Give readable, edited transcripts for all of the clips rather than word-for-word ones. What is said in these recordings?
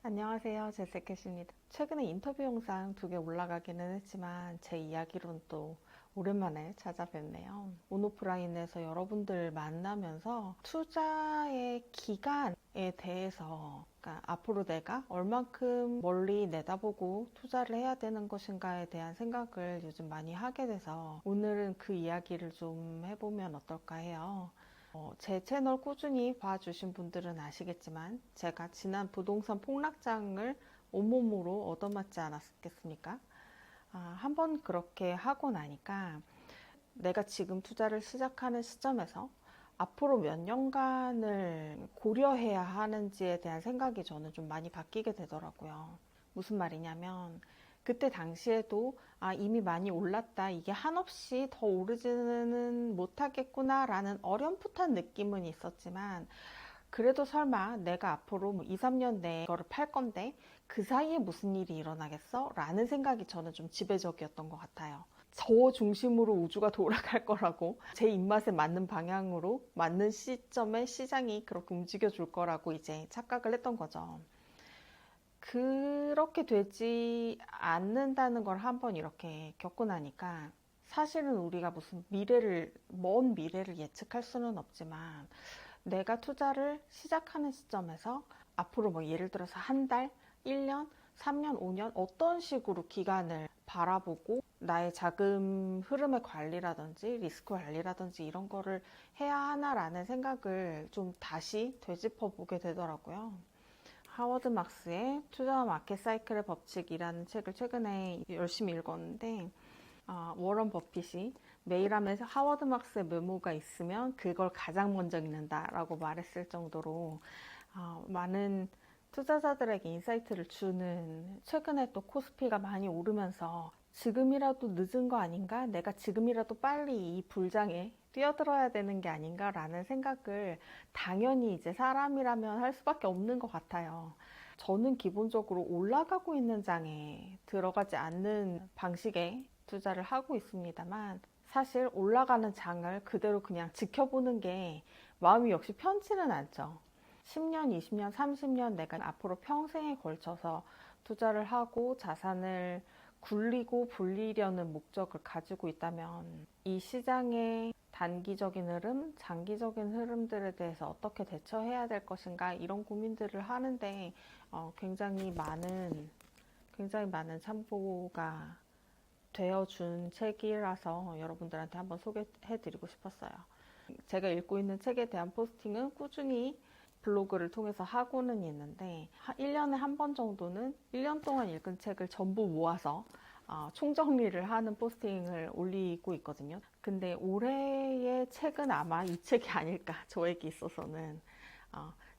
안녕하세요. 제세캣입니다. 최근에 인터뷰 영상 2개 올라가기는 했지만 제 이야기로는 또 오랜만에 찾아뵙네요. 온오프라인에서 여러분들 만나면서 투자의 기간에 대해서, 그러니까 앞으로 내가 얼만큼 멀리 내다보고 투자를 해야 되는 것인가에 대한 생각을 요즘 많이 하게 돼서 오늘은 그 이야기를 좀 해보면 어떨까 해요. 제 채널 꾸준히 봐주신 분들은 아시겠지만 제가 지난 부동산 폭락장을 온몸으로 얻어맞지 않았겠습니까? 한번 그렇게 하고 나니까 내가 지금 투자를 시작하는 시점에서 앞으로 몇 년간을 고려해야 하는지에 대한 생각이 저는 좀 많이 바뀌게 되더라고요. 무슨 말이냐면 그때 당시에도 이미 많이 올랐다, 이게 한없이 더 오르지는 못하겠구나 라는 어렴풋한 느낌은 있었지만, 그래도 설마 내가 앞으로 뭐 2, 3년 내에 이거를 팔 건데 그 사이에 무슨 일이 일어나겠어? 라는 생각이 저는 좀 지배적이었던 것 같아요. 저 중심으로 우주가 돌아갈 거라고, 제 입맛에 맞는 방향으로 맞는 시점에 시장이 그렇게 움직여 줄 거라고 이제 착각을 했던 거죠. 그렇게 되지 않는다는 걸 한번 이렇게 겪고 나니까, 사실은 우리가 무슨 먼 미래를 예측할 수는 없지만 내가 투자를 시작하는 시점에서 앞으로 뭐 예를 들어서 한 달, 1년, 3년, 5년 어떤 식으로 기간을 바라보고 나의 자금 흐름의 관리라든지 리스크 관리라든지 이런 거를 해야 하나라는 생각을 좀 다시 되짚어 보게 되더라고요. 하워드 막스의 투자와 마켓 사이클의 법칙이라는 책을 최근에 열심히 읽었는데, 워런 버핏이 매일 하면서 하워드 막스의 메모가 있으면 그걸 가장 먼저 읽는다라고 말했을 정도로 많은 투자자들에게 인사이트를 주는, 최근에 또 코스피가 많이 오르면서 지금이라도 늦은 거 아닌가? 내가 지금이라도 빨리 이 불장에 뛰어들어야 되는 게 아닌가라는 생각을 당연히 이제 사람이라면 할 수밖에 없는 것 같아요. 저는 기본적으로 올라가고 있는 장에 들어가지 않는 방식의 투자를 하고 있습니다만, 사실 올라가는 장을 그대로 그냥 지켜보는 게 마음이 역시 편치는 않죠. 10년, 20년, 30년 내가 앞으로 평생에 걸쳐서 투자를 하고 자산을 굴리고 불리려는 목적을 가지고 있다면 이 시장의 단기적인 흐름, 장기적인 흐름들에 대해서 어떻게 대처해야 될 것인가, 이런 고민들을 하는데 굉장히 많은 참고가 되어준 책이라서 여러분들한테 한번 소개해드리고 싶었어요. 제가 읽고 있는 책에 대한 포스팅은 꾸준히 블로그를 통해서 하고는 있는데, 1년에 한 번 정도는 1년 동안 읽은 책을 전부 모아서 총정리를 하는 포스팅을 올리고 있거든요. 근데 올해의 책은 아마 이 책이 아닐까, 저에게 있어서는.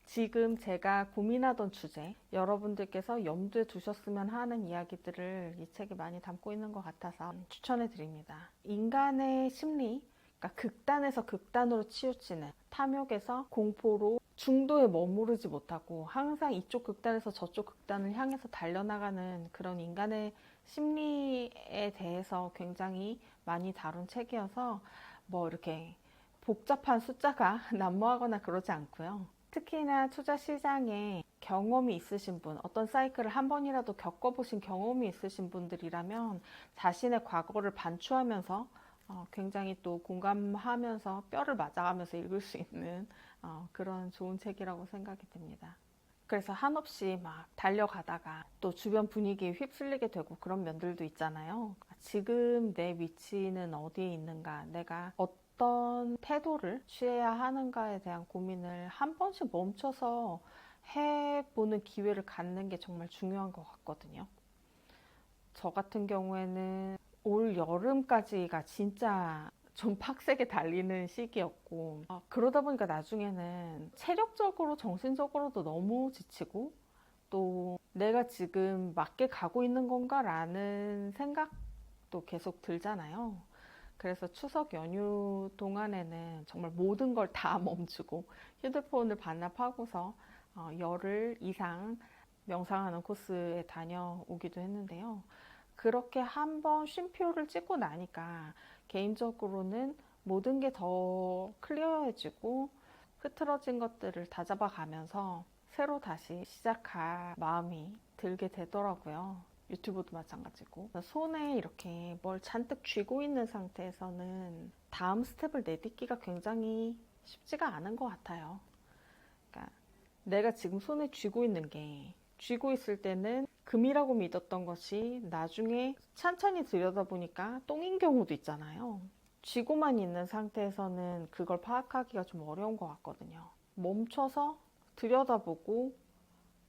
지금 제가 고민하던 주제, 여러분들께서 염두에 두셨으면 하는 이야기들을 이 책이 많이 담고 있는 것 같아서 추천해 드립니다. 인간의 심리, 그러니까 극단에서 극단으로 치우치는, 탐욕에서 공포로 중도에 머무르지 못하고 항상 이쪽 극단에서 저쪽 극단을 향해서 달려나가는 그런 인간의 심리에 대해서 굉장히 많이 다룬 책이어서 뭐 이렇게 복잡한 숫자가 난무하거나 그러지 않고요. 특히나 투자 시장에 경험이 있으신 분, 어떤 사이클을 한 번이라도 겪어보신 경험이 있으신 분들이라면 자신의 과거를 반추하면서 굉장히 또 공감하면서 뼈를 맞아가면서 읽을 수 있는 그런 좋은 책이라고 생각이 듭니다. 그래서 한없이 막 달려가다가 또 주변 분위기에 휩쓸리게 되고 그런 면들도 있잖아요. 지금 내 위치는 어디에 있는가, 내가 어떤 태도를 취해야 하는가에 대한 고민을 한 번씩 멈춰서 해보는 기회를 갖는 게 정말 중요한 것 같거든요. 저 같은 경우에는 올 여름까지가 진짜 좀 빡세게 달리는 시기였고, 그러다 보니까 나중에는 체력적으로 정신적으로도 너무 지치고, 또 내가 지금 맞게 가고 있는 건가 라는 생각도 계속 들잖아요. 그래서 추석 연휴 동안에는 정말 모든 걸 다 멈추고 휴대폰을 반납하고서 열흘 이상 명상하는 코스에 다녀오기도 했는데요. 그렇게 한번 쉼표를 찍고 나니까 개인적으로는 모든 게 더 클리어해지고 흐트러진 것들을 다잡아 가면서 새로 다시 시작할 마음이 들게 되더라고요. 유튜브도 마찬가지고. 손에 이렇게 뭘 잔뜩 쥐고 있는 상태에서는 다음 스텝을 내딛기가 굉장히 쉽지가 않은 것 같아요. 그러니까 내가 지금 손에 쥐고 있는 게, 쥐고 있을 때는 금이라고 믿었던 것이 나중에 찬찬히 들여다보니까 똥인 경우도 있잖아요. 쥐고만 있는 상태에서는 그걸 파악하기가 좀 어려운 것 같거든요. 멈춰서 들여다보고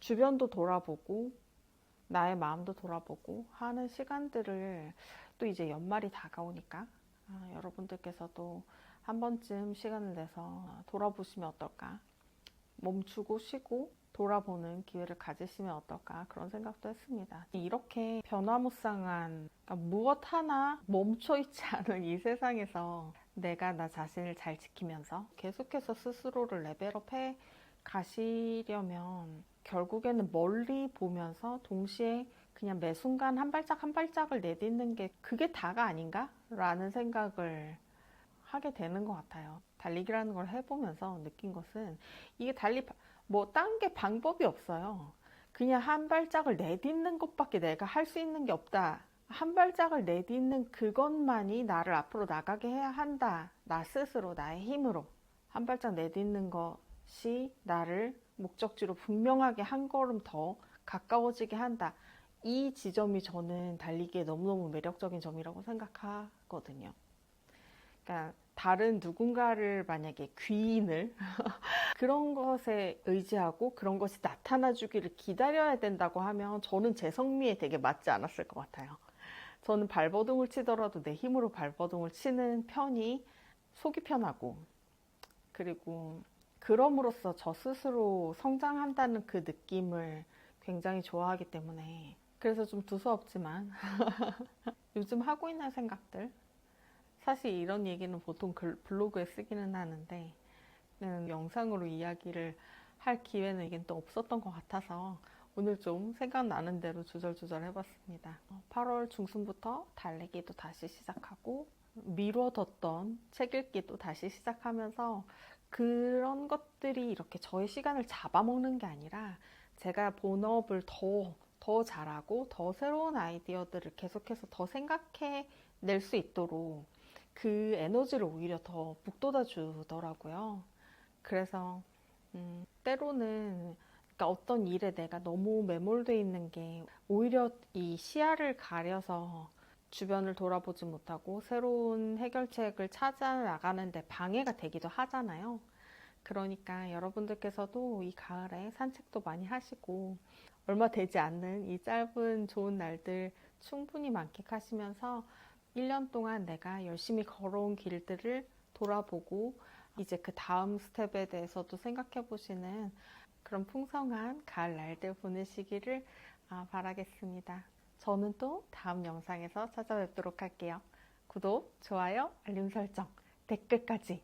주변도 돌아보고 나의 마음도 돌아보고 하는 시간들을, 또 이제 연말이 다가오니까 여러분들께서도 한 번쯤 시간을 내서 돌아보시면 어떨까, 멈추고 쉬고 돌아보는 기회를 가지시면 어떨까, 그런 생각도 했습니다. 이렇게 변화무쌍한, 그러니까 무엇 하나 멈춰있지 않은 이 세상에서 내가 나 자신을 잘 지키면서 계속해서 스스로를 레벨업해 가시려면 결국에는 멀리 보면서 동시에 그냥 매 순간 한 발짝 한 발짝을 내딛는 게 그게 다가 아닌가? 라는 생각을 하게 되는 것 같아요. 달리기라는 걸 해보면서 느낀 것은, 이게 뭐 딴 게 방법이 없어요. 그냥 한 발짝을 내딛는 것밖에 내가 할 수 있는 게 없다. 한 발짝을 내딛는 그것만이 나를 앞으로 나가게 해야 한다. 나 스스로, 나의 힘으로. 한 발짝 내딛는 것이 나를 목적지로 분명하게 한 걸음 더 가까워지게 한다. 이 지점이 저는 달리기의 너무너무 매력적인 점이라고 생각하거든요. 그러니까 다른 누군가를, 만약에 귀인을 그런 것에 의지하고 그런 것이 나타나 주기를 기다려야 된다고 하면 저는 제 성미에 되게 맞지 않았을 것 같아요. 저는 발버둥을 치더라도 내 힘으로 발버둥을 치는 편이 속이 편하고, 그리고 그럼으로써 저 스스로 성장한다는 그 느낌을 굉장히 좋아하기 때문에, 그래서 좀 두서없지만 요즘 하고 있는 생각들, 사실 이런 얘기는 보통 블로그에 쓰기는 하는데 영상으로 이야기를 할 기회는 이게 또 없었던 것 같아서 오늘 좀 생각나는 대로 주절주절 해봤습니다. 8월 중순부터 달리기도 다시 시작하고 미뤄뒀던 책 읽기도 다시 시작하면서 그런 것들이 이렇게 저의 시간을 잡아먹는 게 아니라 제가 본업을 더 잘하고 더 새로운 아이디어들을 계속해서 더 생각해 낼 수 있도록 그 에너지를 오히려 더 북돋아 주더라고요. 그래서 때로는, 그러니까 어떤 일에 내가 너무 매몰되어 있는 게 오히려 이 시야를 가려서 주변을 돌아보지 못하고 새로운 해결책을 찾아 나가는데 방해가 되기도 하잖아요. 그러니까 여러분들께서도 이 가을에 산책도 많이 하시고 얼마 되지 않는 이 짧은 좋은 날들 충분히 만끽하시면서 1년 동안 내가 열심히 걸어온 길들을 돌아보고 이제 그 다음 스텝에 대해서도 생각해 보시는 그런 풍성한 가을 날들 보내시기를 바라겠습니다. 저는 또 다음 영상에서 찾아뵙도록 할게요. 구독, 좋아요, 알림 설정, 댓글까지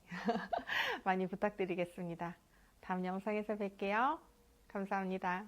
많이 부탁드리겠습니다. 다음 영상에서 뵐게요. 감사합니다.